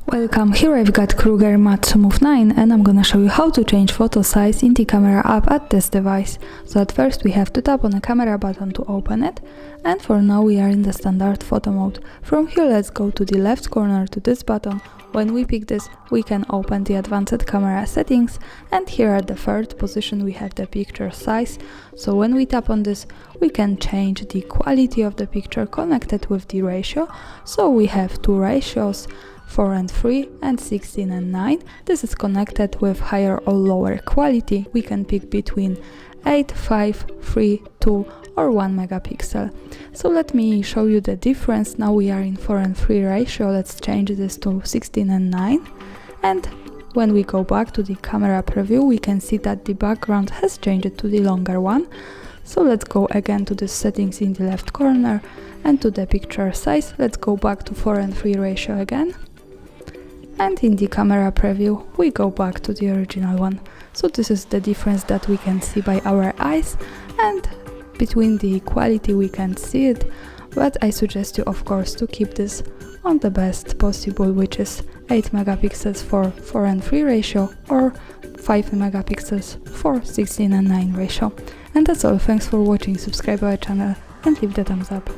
Welcome, here I've got KRUGER MATZ Move 9 and I'm gonna show you how to change photo size in the camera app at this device. So at first we have to tap on the camera button to open it, and for now we are in the standard photo mode. From here let's go to the left corner to this button. When we pick this, we can open the advanced camera settings, and here at the third position we have the picture size. So when we tap on this, we can change the quality of the picture connected with the ratio. So we have two ratios, 4:3 and 16:9. This is connected with higher or lower quality. We can pick between 8, 5, 3, 2 or 1 megapixel. So let me show you the difference. Now we are in 4:3 ratio. Let's change this to 16:9, and when we go back to the camera preview, we can see that the background has changed to the longer one. So let's go again to the settings in the left corner and to the picture size. Let's go back to 4:3 ratio again. And in the camera preview, we go back to the original one. So this is the difference that we can see by our eyes, and between the quality we can see it, but I suggest you of course to keep this on the best possible, which is 8 megapixels for 4:3 ratio or 5 megapixels for 16:9 ratio. And that's all, thanks for watching, subscribe our channel and leave the thumbs up.